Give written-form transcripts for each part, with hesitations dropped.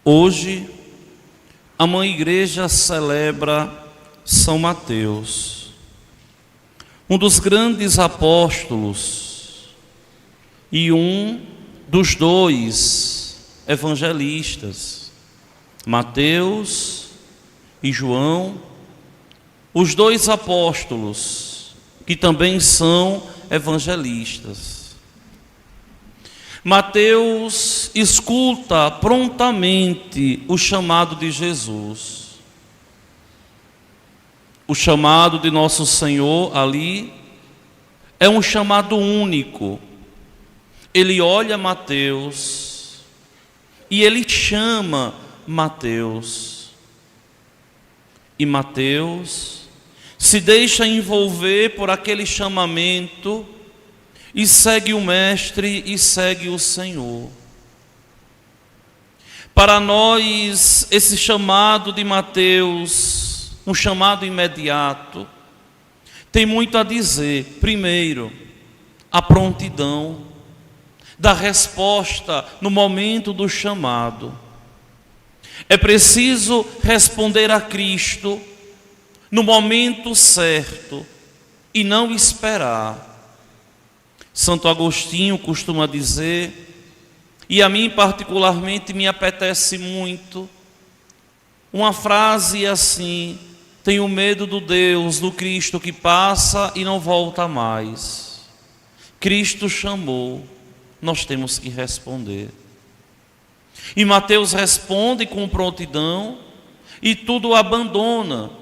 Hoje, a Mãe Igreja celebra São Mateus, um dos grandes apóstolos e um dos dois evangelistas, Mateus e João, os dois apóstolos que também são evangelistas. Mateus escuta prontamente o chamado de Jesus, o chamado de nosso Senhor ali é um chamado único. Ele olha Mateus e ele chama Mateus. E Mateus se deixa envolver por aquele chamamento e segue o Mestre e segue o Senhor. Para nós, esse chamado de Mateus, um chamado imediato, tem muito a dizer. Primeiro, a prontidão da resposta no momento do chamado. É preciso responder a Cristo no momento certo e não esperar. Santo Agostinho costuma dizer, e a mim particularmente me apetece muito, uma frase assim: tenho medo do Deus, do Cristo que passa e não volta mais. Cristo chamou, nós temos que responder. E Mateus responde com prontidão e tudo abandona.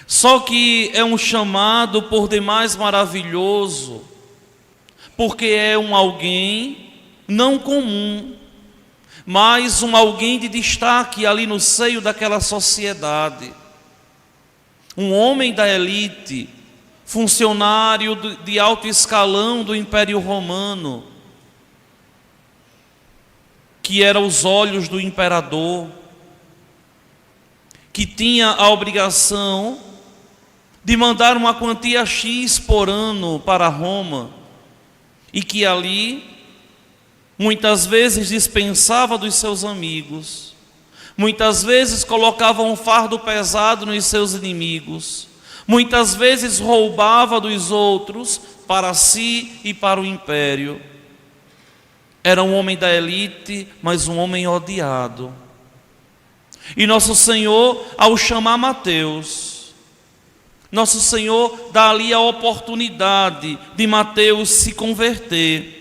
Só que é um chamado por demais maravilhoso, porque é um alguém não comum, mas um alguém de destaque ali no seio daquela sociedade. Um homem da elite, funcionário de alto escalão do Império Romano, que era os olhos do imperador, que tinha a obrigação de mandar uma quantia X por ano para Roma, e que ali muitas vezes dispensava dos seus amigos, muitas vezes colocava um fardo pesado nos seus inimigos, muitas vezes roubava dos outros para si e para o império. Era um homem da elite, mas um homem odiado. E nosso Senhor, ao chamar Mateus, nosso Senhor dá ali a oportunidade de Mateus se converter,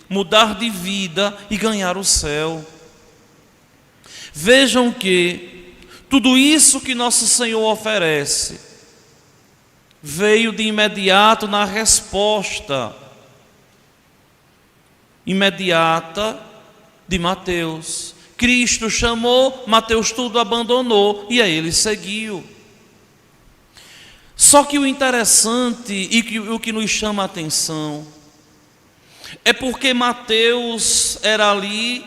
mudar de vida e ganhar o céu. Vejam que tudo isso que nosso Senhor oferece veio de imediato na resposta imediata de Mateus. Cristo chamou, Mateus tudo abandonou e a ele seguiu. Só que o interessante e o que nos chama a atenção é porque Mateus era ali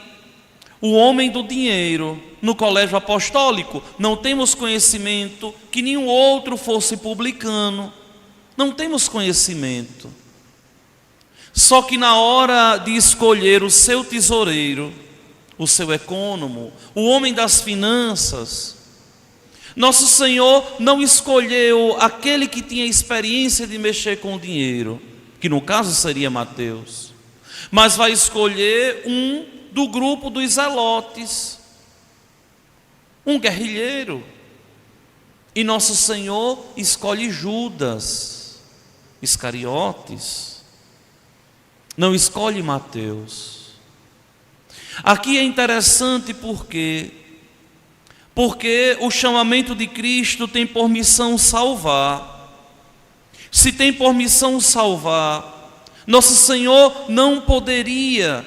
o homem do dinheiro. No colégio apostólico não temos conhecimento que nenhum outro fosse publicano, não temos conhecimento. Só que na hora de escolher o seu tesoureiro, o seu econômico, o homem das finanças, nosso Senhor não escolheu aquele que tinha experiência de mexer com o dinheiro, que no caso seria Mateus, mas vai escolher um do grupo dos zelotes, um guerrilheiro. E nosso Senhor escolhe Judas Iscariotes, não escolhe Mateus. Aqui é interessante porque o chamamento de Cristo tem por missão salvar. Se tem por missão salvar, nosso Senhor não poderia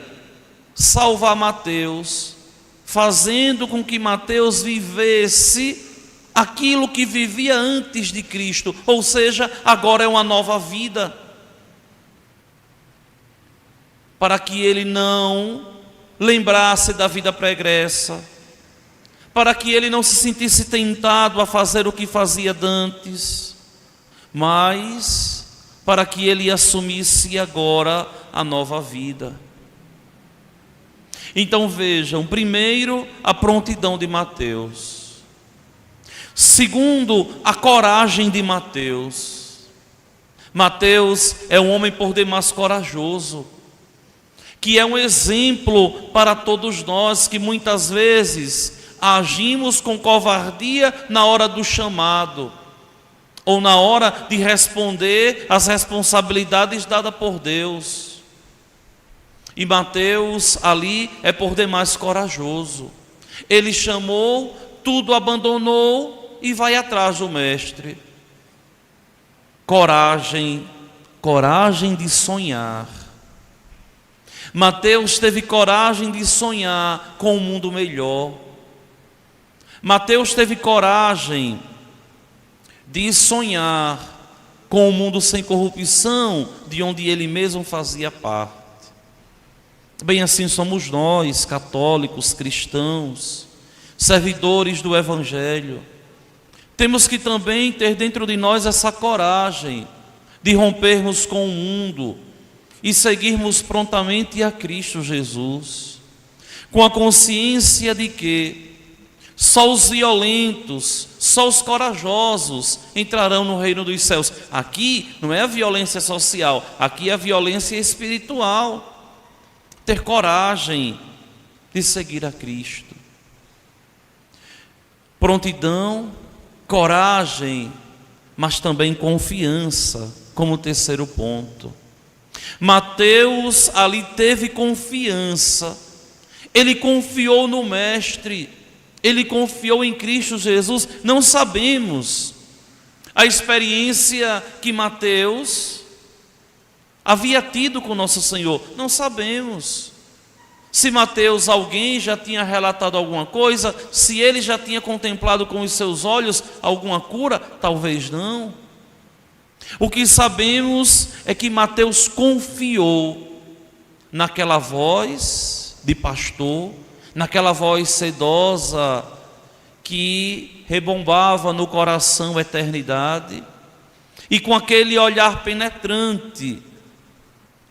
salvar Mateus, fazendo com que Mateus vivesse aquilo que vivia antes de Cristo, ou seja, agora é uma nova vida, para que ele não lembrasse da vida pregressa, para que ele não se sentisse tentado a fazer o que fazia dantes, mas para que ele assumisse agora a nova vida. Então vejam, primeiro, a prontidão de Mateus. Segundo, a coragem de Mateus. Mateus é um homem por demais corajoso, que é um exemplo para todos nós que muitas vezes agimos com covardia na hora do chamado, ou na hora de responder às responsabilidades dadas por Deus. E Mateus ali é por demais corajoso. Ele chamou, tudo abandonou e vai atrás do mestre. Coragem de sonhar. Mateus teve coragem de sonhar com um mundo melhor. Mateus teve coragem de sonhar com um mundo sem corrupção, de onde ele mesmo fazia parte. Bem assim somos nós, católicos, cristãos, servidores do Evangelho. Temos que também ter dentro de nós essa coragem de rompermos com o mundo e seguirmos prontamente a Cristo Jesus, com a consciência de que só os violentos, só os corajosos entrarão no reino dos céus. Aqui não é a violência social, aqui é a violência espiritual. Ter coragem de seguir a Cristo. Prontidão, coragem, mas também confiança, como terceiro ponto. Mateus ali teve confiança. Ele confiou no Mestre. Ele confiou em Cristo Jesus. Não sabemos a experiência que Mateus havia tido com nosso Senhor. Não sabemos. Se Mateus, alguém já tinha relatado alguma coisa, se ele já tinha contemplado com os seus olhos alguma cura, talvez não. O que sabemos é que Mateus confiou naquela voz de pastor, naquela voz sedosa que rebombava no coração a eternidade, e com aquele olhar penetrante,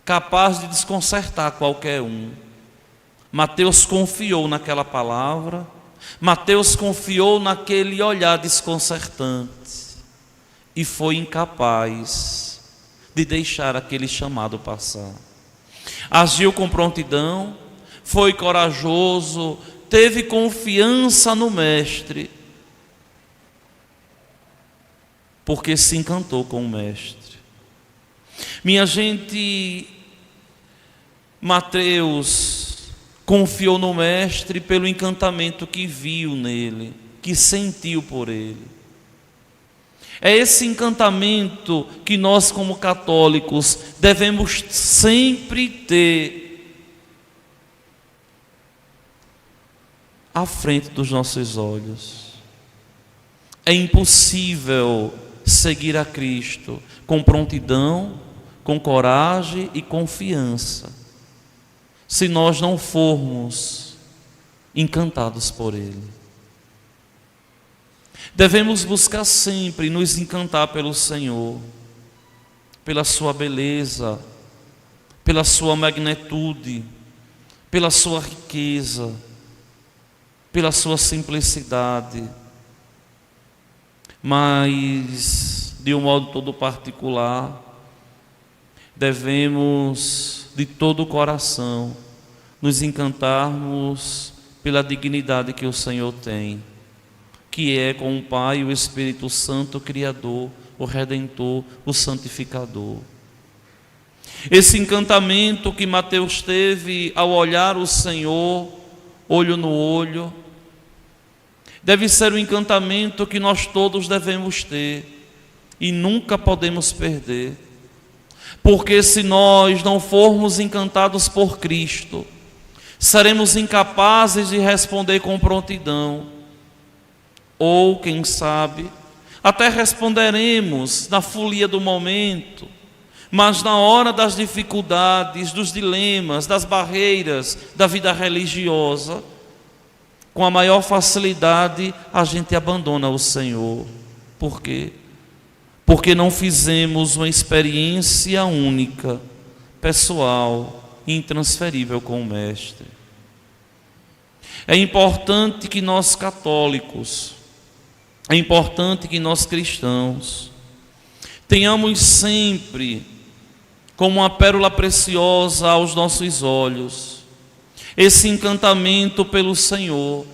capaz de desconcertar qualquer um. Mateus confiou naquela palavra, Mateus confiou naquele olhar desconcertante e foi incapaz de deixar aquele chamado passar. Agiu com prontidão, foi corajoso, teve confiança no Mestre, porque se encantou com o Mestre. Minha gente, Mateus confiou no Mestre pelo encantamento que viu nele, que sentiu por ele. É esse encantamento que nós, como católicos, devemos sempre ter à frente dos nossos olhos. É impossível seguir a Cristo com prontidão, com coragem e confiança, se nós não formos encantados por Ele. Devemos buscar sempre nos encantar pelo Senhor, pela sua beleza, pela sua magnitude, pela sua riqueza, pela sua simplicidade, mas de um modo todo particular, devemos de todo o coração nos encantarmos pela dignidade que o Senhor tem, que é com o Pai e o Espírito Santo, o Criador, o Redentor, o Santificador. Esse encantamento que Mateus teve ao olhar o Senhor, olho no olho, deve ser um encantamento que nós todos devemos ter e nunca podemos perder. Porque se nós não formos encantados por Cristo, seremos incapazes de responder com prontidão. Ou, quem sabe, até responderemos na folia do momento, mas na hora das dificuldades, dos dilemas, das barreiras da vida religiosa, com a maior facilidade a gente abandona o Senhor. Por quê? Porque não fizemos uma experiência única, pessoal e intransferível com o Mestre. É importante que nós católicos, é importante que nós cristãos tenhamos sempre como uma pérola preciosa aos nossos olhos esse encantamento pelo Senhor,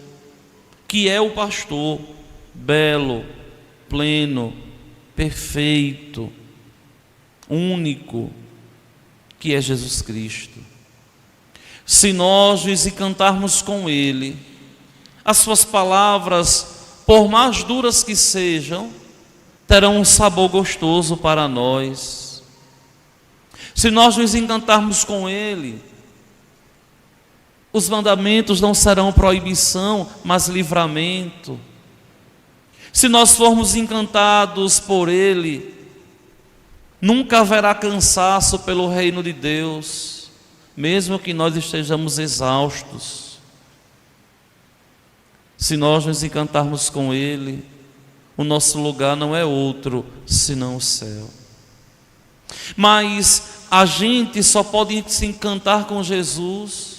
que é o pastor belo, pleno, perfeito, único, que é Jesus Cristo. Se nós nos encantarmos com Ele, as suas palavras, por mais duras que sejam, terão um sabor gostoso para nós. Se nós nos encantarmos com Ele, os mandamentos não serão proibição, mas livramento. Se nós formos encantados por Ele, nunca haverá cansaço pelo reino de Deus, mesmo que nós estejamos exaustos. Se nós nos encantarmos com Ele, o nosso lugar não é outro senão o céu. Mas a gente só pode se encantar com Jesus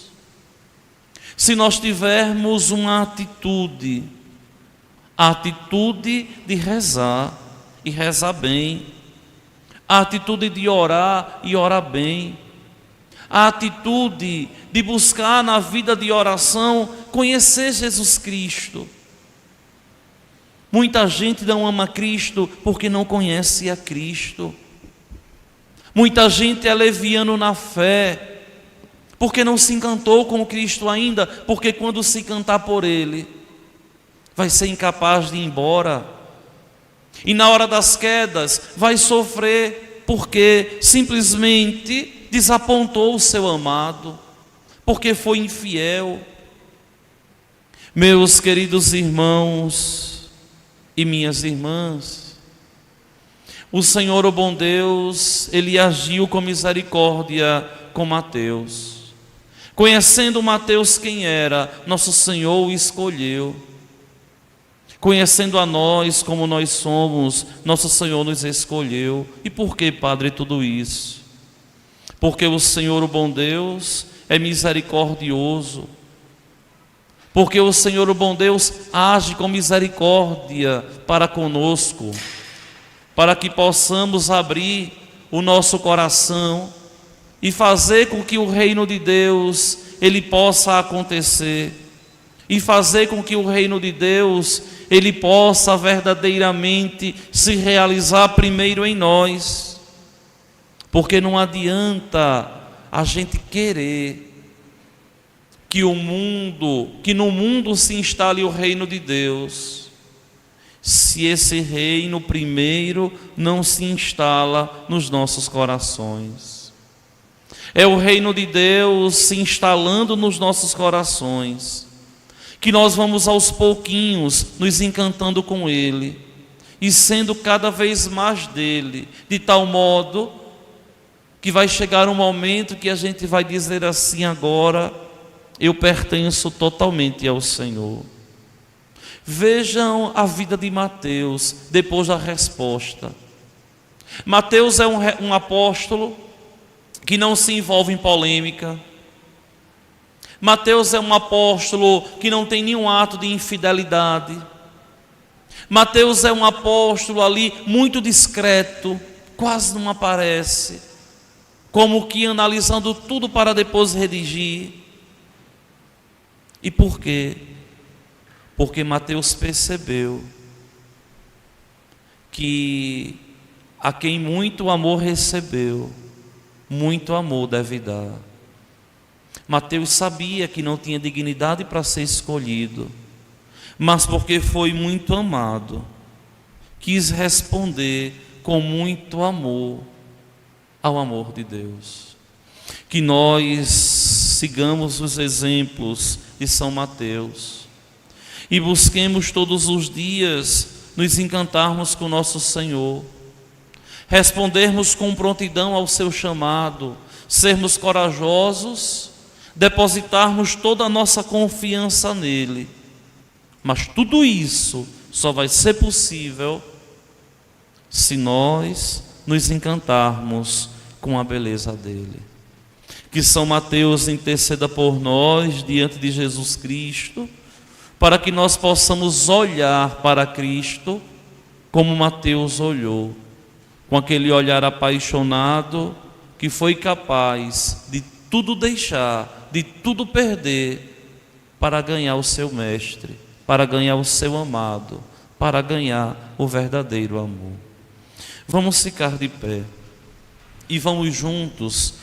se nós tivermos uma atitude, a atitude de rezar e rezar bem, a atitude de orar e orar bem, a atitude de buscar na vida de oração conhecer Jesus Cristo. Muita gente não ama Cristo porque não conhece a Cristo. Muita gente é leviano na fé porque não se encantou com Cristo ainda, porque quando se encantar por Ele, vai ser incapaz de ir embora. E na hora das quedas, vai sofrer porque simplesmente desapontou o seu amado, porque foi infiel. Meus queridos irmãos e minhas irmãs, o Senhor, o bom Deus, Ele agiu com misericórdia com Mateus. Conhecendo Mateus quem era, nosso Senhor o escolheu. Conhecendo a nós como nós somos, nosso Senhor nos escolheu. E por que, Padre, tudo isso? Porque o Senhor, o bom Deus, é misericordioso. Porque o Senhor, o bom Deus, age com misericórdia para conosco, para que possamos abrir o nosso coração e fazer com que o reino de Deus ele possa acontecer, e fazer com que o reino de Deus ele possa verdadeiramente se realizar primeiro em nós. Porque não adianta a gente querer que no mundo se instale o reino de Deus, se esse reino primeiro não se instala nos nossos corações. É o reino de Deus se instalando nos nossos corações que nós vamos aos pouquinhos nos encantando com Ele e sendo cada vez mais dele, de tal modo que vai chegar um momento que a gente vai dizer assim: agora eu pertenço totalmente ao Senhor. Vejam a vida de Mateus depois da resposta. Mateus é um apóstolo que não se envolve em polêmica. Mateus é um apóstolo que não tem nenhum ato de infidelidade. Mateus é um apóstolo ali muito discreto, quase não aparece, como que analisando tudo para depois redigir. E por quê? Porque Mateus percebeu que a quem muito amor recebeu, muito amor deve dar. Mateus sabia que não tinha dignidade para ser escolhido, mas porque foi muito amado, quis responder com muito amor ao amor de Deus. Que nós sigamos os exemplos de São Mateus e busquemos todos os dias nos encantarmos com nosso Senhor, respondermos com prontidão ao seu chamado, sermos corajosos, depositarmos toda a nossa confiança nele. Mas tudo isso só vai ser possível se nós nos encantarmos com a beleza dele. Que São Mateus interceda por nós diante de Jesus Cristo, para que nós possamos olhar para Cristo como Mateus olhou, com aquele olhar apaixonado que foi capaz de tudo deixar, de tudo perder, para ganhar o seu mestre, para ganhar o seu amado, para ganhar o verdadeiro amor. Vamos ficar de pé e vamos juntos